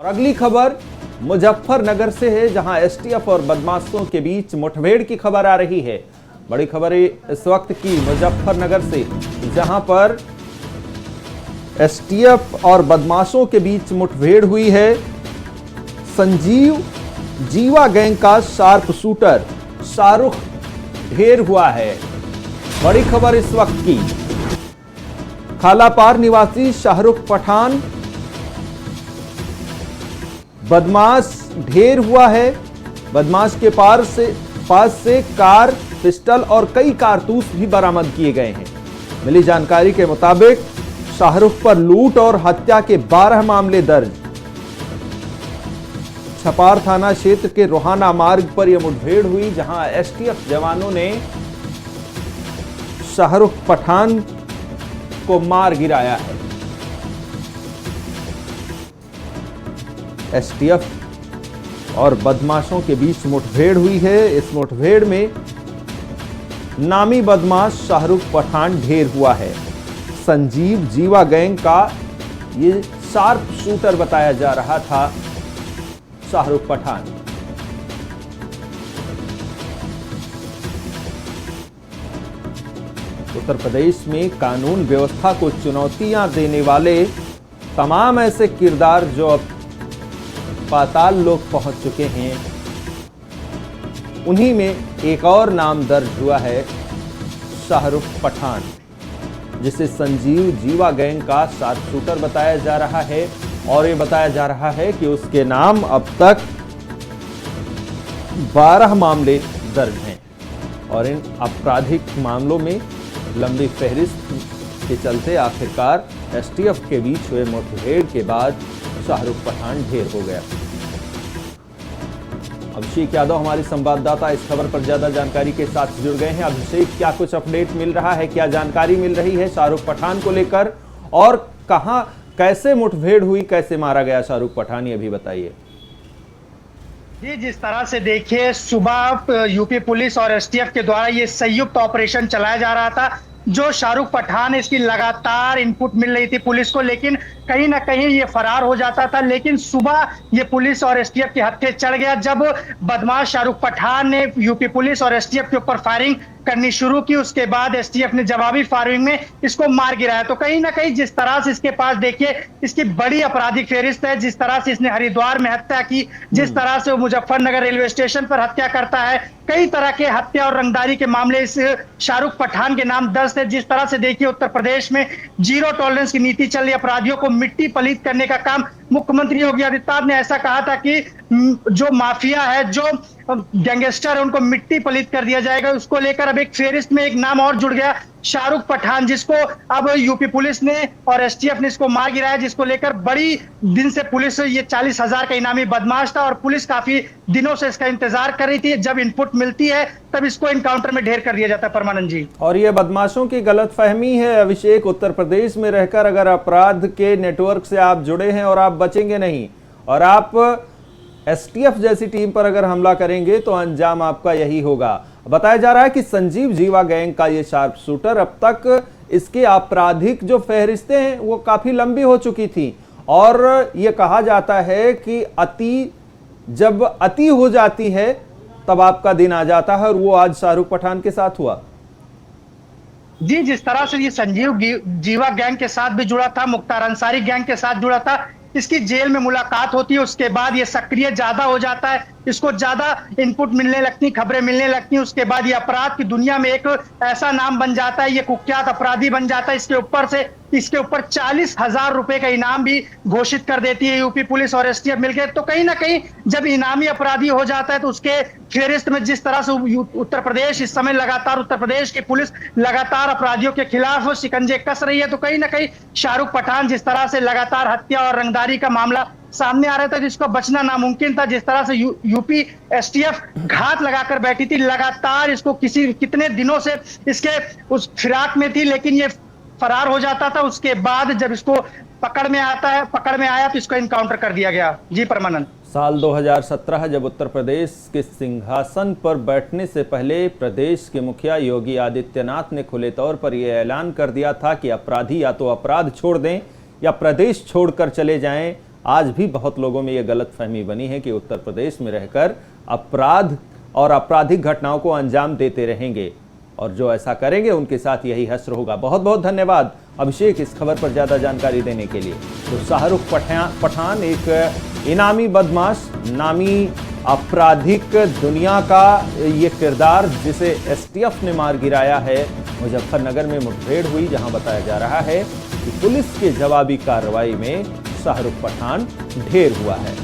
और अगली खबर मुजफ्फरनगर से है, जहां एसटीएफ और बदमाशों के बीच मुठभेड़ की खबर आ रही है। बड़ी खबर इस वक्त की मुजफ्फरनगर से, जहां पर एसटीएफ और बदमाशों के बीच मुठभेड़ हुई है। संजीव जीवा गैंग का शार्प शूटर शाहरुख ढेर हुआ है। बड़ी खबर इस वक्त की, खालापार निवासी शाहरुख पठान बदमाश ढेर हुआ है। बदमाश के पास से कार, पिस्टल और कई कारतूस भी बरामद किए गए हैं। मिली जानकारी के मुताबिक शाहरुख पर लूट और हत्या के 12 मामले दर्ज। छपार थाना क्षेत्र के रोहाना मार्ग पर यह मुठभेड़ हुई, जहां एसटीएफ जवानों ने शाहरुख पठान को मार गिराया है। एसटीएफ और बदमाशों के बीच मुठभेड़ हुई है। इस मुठभेड़ में नामी बदमाश शाहरुख पठान ढेर हुआ है। संजीव जीवा गैंग का ये शार्प शूटर बताया जा रहा था शाहरुख पठान। उत्तर प्रदेश में कानून व्यवस्था को चुनौतियां देने वाले तमाम ऐसे किरदार जो अब पाताल लोक पहुंच चुके हैं, उन्हीं में एक और नाम दर्ज हुआ है शाहरुख पठान, जिसे संजीव जीवा गैंग का शार्प शूटर बताया जा रहा है। और ये बताया जा रहा है कि उसके नाम अब तक 12 मामले दर्ज हैं और इन आपराधिक मामलों में लंबी फहरिस्त के चलते आखिरकार एसटीएफ के बीच हुए मुठभेड़ के बाद शाहरुख पठान ढेर हो गया। अभिषेक यादव हमारे संवाददाता इस खबर पर ज्यादा जानकारी के साथ जुड़ गए हैं। अभिषेक, क्या कुछ अपडेट मिल रहा है, क्या जानकारी मिल रही है शाहरुख पठान को लेकर, और कहां कैसे मुठभेड़ हुई, कैसे मारा गया शाहरुख पठान, ये भी बताइए। जी, जिस तरह से देखिए, सुबह यूपी पुलिस और एसटीएफ के द्वारा ये संयुक्त ऑपरेशन चलाया जा रहा था। जो शाहरुख पठान, इसकी लगातार इनपुट मिल रही थी पुलिस को, लेकिन कहीं ना कहीं ये फरार हो जाता था। लेकिन सुबह ये पुलिस और एसटीएफ के हत्थे चढ़ गया जब बदमाश शाहरुख पठान ने यूपी पुलिस और एसटीएफ के ऊपर फायरिंग करनी शुरू की। उसके बाद एसटीएफ ने जवाबी फायरिंग में इसको मार गिराया। तो कहीं ना कहीं जिस तरह से इसके पास देखिए, इसकी बड़ी आपराधिक फेहरिस्त है। जिस तरह से इसने हरिद्वार में हत्या की, जिस तरह से वो मुजफ्फरनगर रेलवे स्टेशन पर हत्या करता है, कई तरह के हत्या और रंगदारी के मामले इस शाहरुख पठान के नाम दर्ज है। जिस तरह से देखिए, उत्तर प्रदेश में जीरो टॉलरेंस की नीति चल रही है। अपराधियों को मिट्टी पलीत करने का काम मुख्यमंत्री योगी आदित्यनाथ ने ऐसा कहा था कि जो माफिया है, जो गैंगस्टर है, उनको मिट्टी पलीत कर दिया जाएगा। उसको लेकर अब एक फेहरिस्त में एक नाम और जुड़ गया, शाहरुख पठान, जिसको अब यूपी पुलिस ने और एसटीएफ ने इसको मार गिराया। जिसको लेकर बड़ी दिन से पुलिस, ये 40,000 का इनामी बदमाश था और पुलिस काफी दिनों से इसका इंतजार कर रही थी। जब इनपुट मिलती है तब इसको इनकाउंटर में ढेर कर दिया जाता है। परमानंद जी, और ये बदमाशों की गलतफहमी है अभिषेक, उत्तर प्रदेश में रहकर अगर अपराध के नेटवर्क से आप जुड़े हैं और आप बचेंगे नहीं, और आप एसटीएफ जैसी टीम पर अगर हमला करेंगे तो अंजाम आपका यही होगा। बताया जा रहा है कि संजीव जीवा गैंग का ये शार्प शूटर, अब तक इसके आपराधिक जो फहरिस्तें हैं वो काफी लंबी हो चुकी थी, और ये कहा जाता है कि जब अति हो जाती है तब आपका दिन आ जाता है, और वो आज शाहरुख पठान के साथ हुआ। जी, जिस तरह से ये संजीव जीवा गैंग के साथ भी जुड़ा था, मुख्तार अंसारी गैंग के साथ जुड़ा था, इसकी जेल में मुलाकात होती है, उसके बाद ये सक्रिय ज्यादा हो जाता है, इसको ज्यादा इनपुट मिलने लगती, खबरें मिलने लगती, उसके बाद ये अपराध की दुनिया में एक ऐसा नाम बन जाता है, ये कुख्यात अपराधी बन जाता है। इसके ऊपर 40,000 रुपए का इनाम भी घोषित कर देती है यूपी पुलिस और एसटीएफ मिलकर। तो कहीं ना कहीं जब इनामी अपराधी हो जाता है तो उसके फेहरिस्त में, जिस तरह से उत्तर प्रदेश इस समय लगातार, उत्तर प्रदेश की पुलिस लगातार अपराधियों के खिलाफ शिकंजे कस रही है। तो कहीं ना कहीं शाहरुख पठान जिस तरह से लगातार हत्या और रंगदारी का मामला सामने आ रहा था, जिसको बचना नामुमकिन था, जिस तरह से यूपी एसटीएफ घात लगाकर बैठी थी, लगातार इसको कितने दिनों से इसके उस फिराक में थी, लेकिन ये फरार हो जाता था। उसके बाद जब इसको पकड़ में आया तो इसको इनकाउंटर कर दिया गया। जी परमानंद, साल 2017 जब उत्तर प्रदेश के सिंहासन पर बैठने से पहले प्रदेश के मुखिया योगी आदित्यनाथ ने खुले तौर पर यह ऐलान कर दिया था कि अपराधी या तो अपराध छोड़ दें या प्रदेश छोड़कर चले जाएं, आज भी बहुत लोगों में यह गलतफहमी बनी है कि उत्तर प्रदेश में रहकर अपराध और आपराधिक घटनाओं को अंजाम देते रहेंगे, और जो ऐसा करेंगे उनके साथ यही हश्र होगा। बहुत बहुत धन्यवाद अभिषेक इस खबर पर ज्यादा जानकारी देने के लिए। तो शाहरुख पठान एक इनामी बदमाश, नामी आपराधिक दुनिया का ये किरदार जिसे एसटीएफ ने मार गिराया है। मुजफ्फरनगर में मुठभेड़ हुई, जहां बताया जा रहा है कि पुलिस के जवाबी कार्रवाई में शाहरुख पठान ढेर हुआ है।